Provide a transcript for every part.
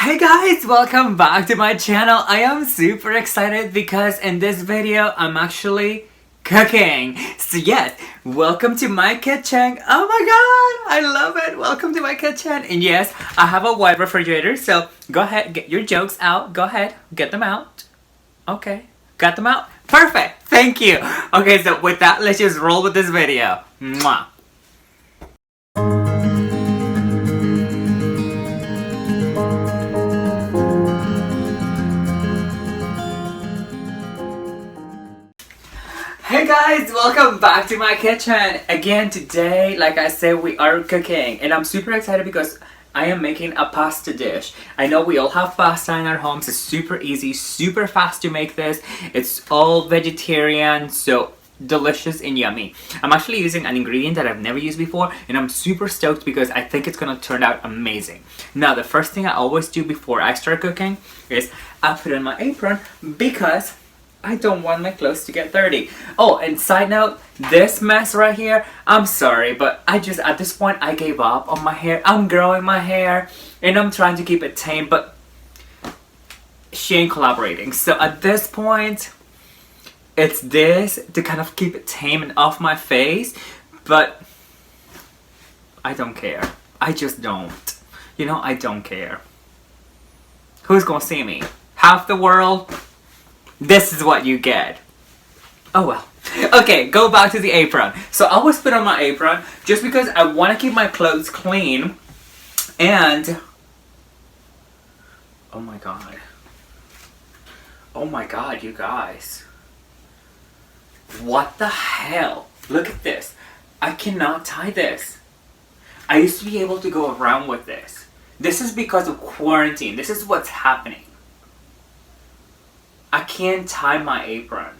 Hey guys, welcome back to my channel. I am super excited because in this video I'm actually cooking. So yes, welcome to my kitchen. Oh my god, I love it. Welcome to my kitchen. And yes, I have a wide refrigerator, so go ahead, get your jokes out. Go ahead, get them out. Okay, got them out? Perfect, thank you. Okay, so with that, let's just roll with this video. Mwah. Hey guys, welcome back to my kitchen. Again today, like I said, we are cooking and I'm super excited because I am making a pasta dish. I know we all have pasta in our homes. It's super easy, super fast to make this. It's all vegetarian, so delicious and yummy. I'm actually using an ingredient that I've never used before and I'm super stoked because I think it's gonna turn out amazing. Now the first thing I always do before I start cooking is I put on my apron because I don't want my clothes to get dirty. Oh, and side note, this mess right here, I'm sorry, but at this point, I gave up on my hair. I'm growing my hair, and I'm trying to keep it tame, but she ain't collaborating. So at this point, it's this to kind of keep it tame and off my face, but I don't care. I just don't. You know, I don't care. Who's gonna see me? Half the world? This is what you get. Oh well. Okay, go back to the apron. So I always put on my apron just because I want to keep my clothes clean. And oh my god. Oh my god, you guys. What the hell? Look at this. I cannot tie this. I used to be able to go around with this. This is because of quarantine. This is what's happening. I can't tie my apron.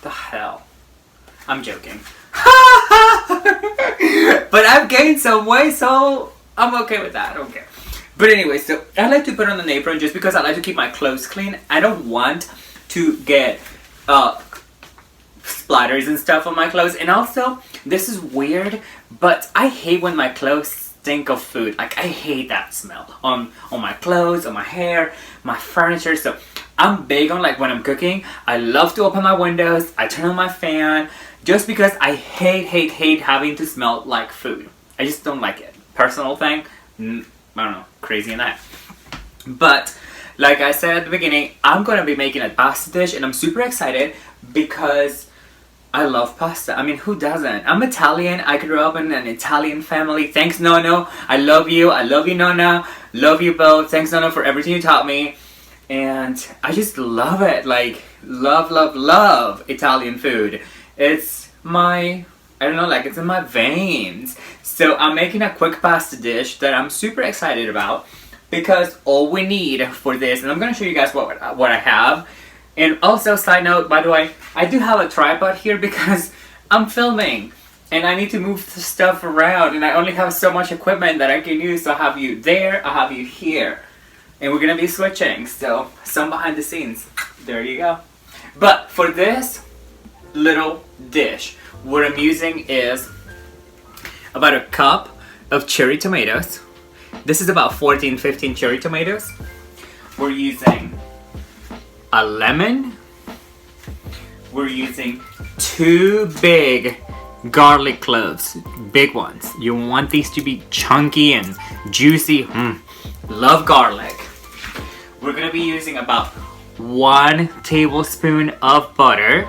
The hell? I'm joking. But I've gained some weight, so I'm okay with that. I don't care. But anyway, so I like to put on an apron just because I like to keep my clothes clean. I don't want to get splatters and stuff on my clothes. And also, this is weird, but I hate when my clothes stink of food. Like, I hate that smell on my clothes, on my hair, my furniture. So I'm big on, like, when I'm cooking, I love to open my windows, I turn on my fan, just because I hate having to smell like food. I just don't like it. Personal thing, I don't know, crazy in that. But like I said at the beginning, I'm gonna be making a pasta dish and I'm super excited because I love pasta. I mean, who doesn't? I'm Italian. I grew up in an Italian family. Thanks, Nono. I love you. I love you, Nonna. Love you both. Thanks, Nono, for everything you taught me. And I just love it. Like, love Italian food. It's my, I don't know, like, it's in my veins. So I'm making a quick pasta dish that I'm super excited about because all we need for this, and I'm going to show you guys what I have. And also, side note, by the way, I do have a tripod here because I'm filming and I need to move the stuff around and I only have so much equipment that I can use. So I have you there, I have you here. And we're going to be switching, so some behind the scenes. There you go. But for this little dish, what I'm using is about a cup of cherry tomatoes. This is about 14-15 cherry tomatoes. We're using a lemon. We're using 2 big garlic cloves, big ones. You want these to be chunky and juicy. Love garlic. We're gonna be using about 1 tablespoon of butter.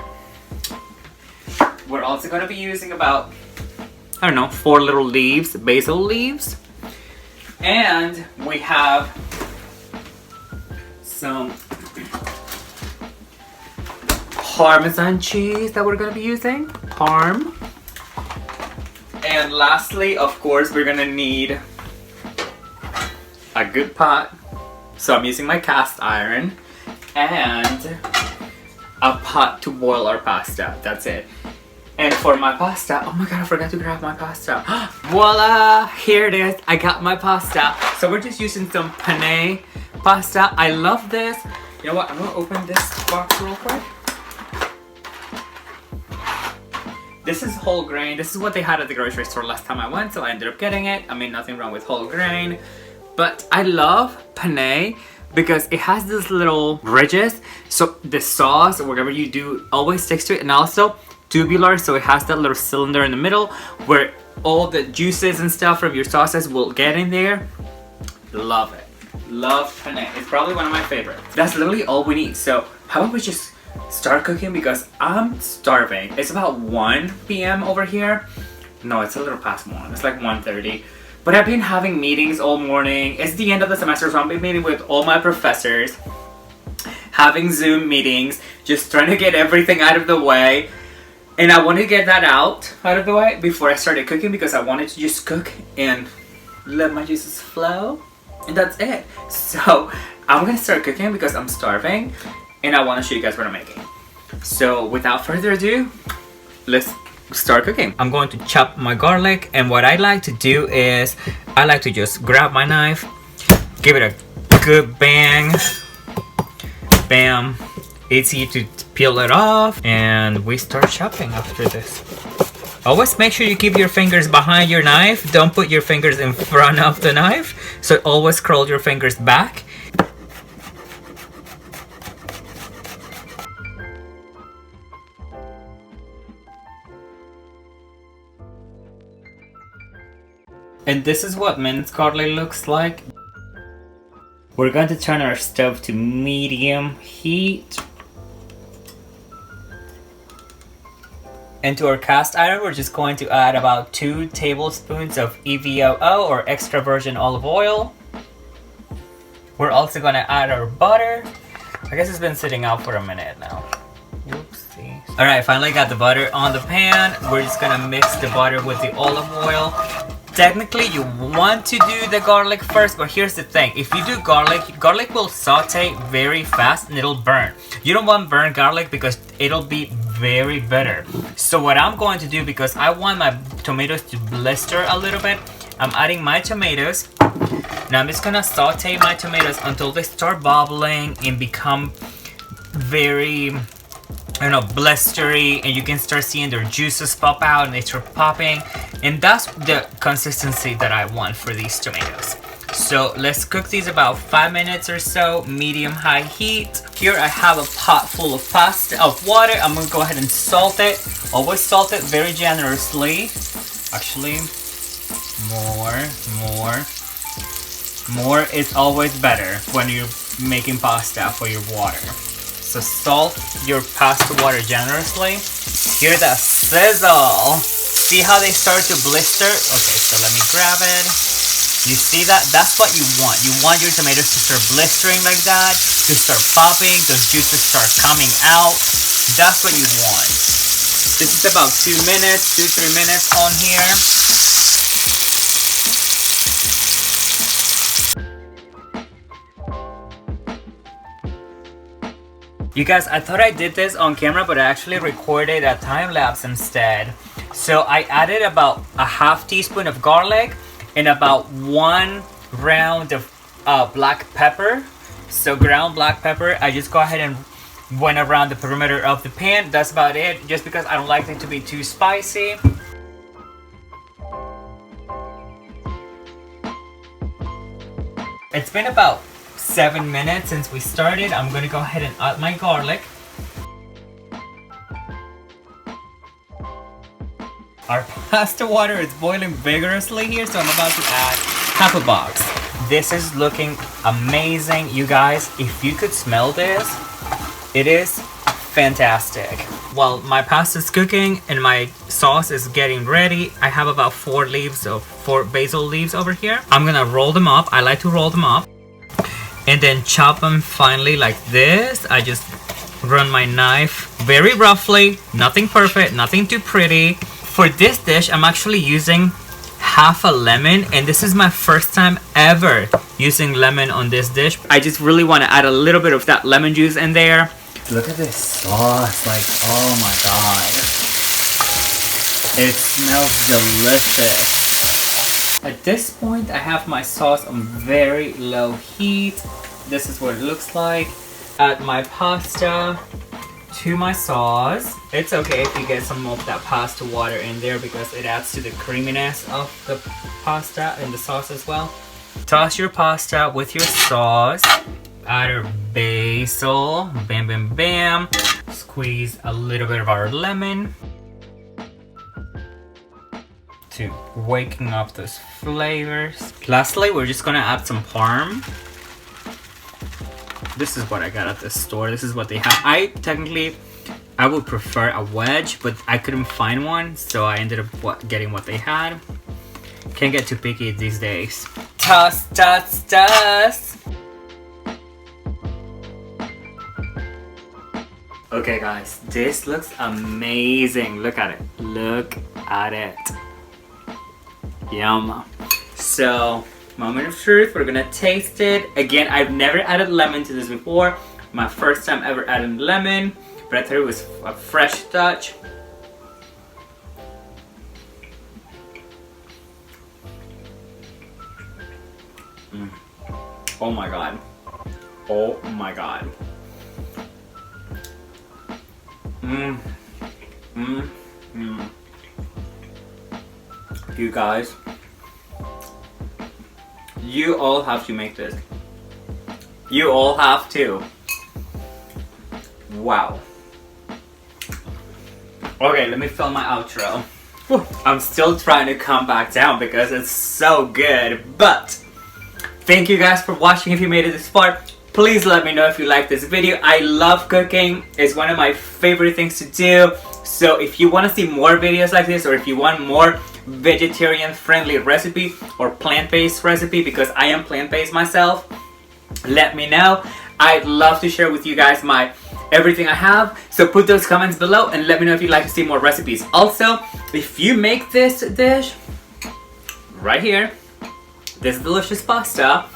We're also gonna be using about, I don't know, 4 little leaves, basil leaves. And we have some Parmesan cheese that we're going to be using. Parm. And lastly, of course, we're going to need a good pot. So I'm using my cast iron. And a pot to boil our pasta. That's it. And for my pasta, oh my god, I forgot to grab my pasta. Voila! Here it is. I got my pasta. So we're just using some penne pasta. I love this. You know what? I'm going to open this box real quick. This is whole grain. This is what they had at the grocery store last time I went, so I ended up getting it. I mean, nothing wrong with whole grain. But I love penne because it has these little ridges, so the sauce or whatever you do always sticks to it, and also tubular, so it has that little cylinder in the middle where all the juices and stuff from your sauces will get in there. Love it. Love penne. It's probably one of my favorites. That's literally all we need. So how about we just start cooking because I'm starving. It's about 1 p.m. over here. No, it's a little past 1. It's like 1:30. But I've been having meetings all morning. It's the end of the semester, so I've been meeting with all my professors, having Zoom meetings, just trying to get everything out of the way. And I wanted to get that out of the way before I started cooking because I wanted to just cook and let my juices flow. And that's it. So I'm gonna start cooking because I'm starving and I want to show you guys what I'm making. So without further ado, let's start cooking. I'm going to chop my garlic, and what I like to do is I like to just grab my knife, give it a good bang, bam. It's easy to peel it off, and we start chopping after this. Always make sure you keep your fingers behind your knife. Don't put your fingers in front of the knife. So always curl your fingers back. And this is what minced garlic looks like. We're going to turn our stove to medium heat. Into our cast iron, we're just going to add about 2 tablespoons of EVOO or extra virgin olive oil. We're also going to add our butter. I guess it's been sitting out for a minute now. Whoopsie. Alright, finally got the butter on the pan. We're just going to mix the butter with the olive oil. Technically, you want to do the garlic first, but here's the thing. If you do garlic will saute very fast and it'll burn. You don't want burnt garlic because it'll be very bitter. So what I'm going to do, because I want my tomatoes to blister a little bit, I'm adding my tomatoes. Now I'm just gonna saute my tomatoes until they start bubbling and become very, blistery, and you can start seeing their juices pop out and they start popping. And that's the consistency that I want for these tomatoes. So let's cook these about 5 minutes or so, medium-high heat. Here I have a pot full of water. I'm gonna go ahead and salt it. Always salt it very generously. Actually, more is always better when you're making pasta for your water. So salt your pasta water generously. Hear that sizzle. See how they start to blister? Okay, so let me grab it. You see that? That's what you want. You want your tomatoes to start blistering like that, to start popping, those juices start coming out. That's what you want. This is about 2 minutes, 2-3 minutes on here. You guys, I thought I did this on camera, but I actually recorded a time lapse instead. So I added about a ½ teaspoon of garlic and about 1 round of black pepper. So ground black pepper. I just go ahead and went around the perimeter of the pan. That's about it, just because I don't like it to be too spicy. It's been about 7 minutes since we started. I'm gonna go ahead and add my garlic. Our pasta water is boiling vigorously here, so I'm about to add half a box. This is looking amazing, you guys. If you could smell this, it is fantastic. While my pasta is cooking and my sauce is getting ready, I have about 4 basil leaves over here. I'm gonna roll them up. I like to roll them up and then chop them finely like this. I just run my knife very roughly, nothing perfect, nothing too pretty. For this dish, I'm actually using half a lemon, and this is my first time ever using lemon on this dish. I just really want to add a little bit of that lemon juice in there. Look at this sauce, like, oh my god. It smells delicious. At this point, I have my sauce on very low heat. This is what it looks like. Add my pasta. to my sauce. It's okay if you get some of that pasta water in there because it adds to the creaminess of the pasta and the sauce as well. Toss your pasta with your sauce. Add our basil. Bam, bam, bam. Squeeze a little bit of our lemon to waking up those flavors. Lastly, we're just gonna add some parm. This is what I got at the store. This is what they have. I would prefer a wedge, but I couldn't find one, so I ended up getting what they had. Can't get too picky these days. Toss, toss, toss. Okay guys, this looks amazing. Look at it. Look at it. Yum. So, moment of truth, we're gonna taste it. Again, I've never added lemon to this before. My first time ever adding lemon, but I thought it was a fresh touch. Oh my god. Oh my god. You guys, you all have to make this. You all have to. Wow. Okay, let me film my outro. Whew. I'm still trying to come back down because it's so good, but thank you guys for watching. If you made it this far, please let me know if you like this video. I love cooking. It's one of my favorite things to do. So if you want to see more videos like this, or if you want more vegetarian friendly recipe or plant-based recipe, because I am plant-based myself, let me know. I'd love to share with you guys everything I have. So put those comments below and let me know if you'd like to see more recipes. Also, if you make this dish right here, this delicious pasta,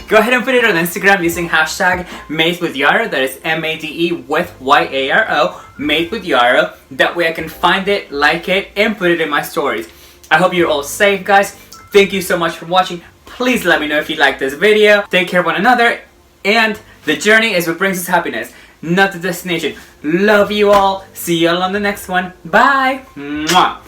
go ahead and put it on Instagram using hashtag MADEWITHYARO. That is MADEWITHYARO, MADEWITHYARO. That way I can find it, like it, and put it in my stories. I hope you're all safe, guys. Thank you so much for watching. Please let me know if you like this video. Take care of one another. And the journey is what brings us happiness, not the destination. Love you all. See you all on the next one. Bye. Mwah.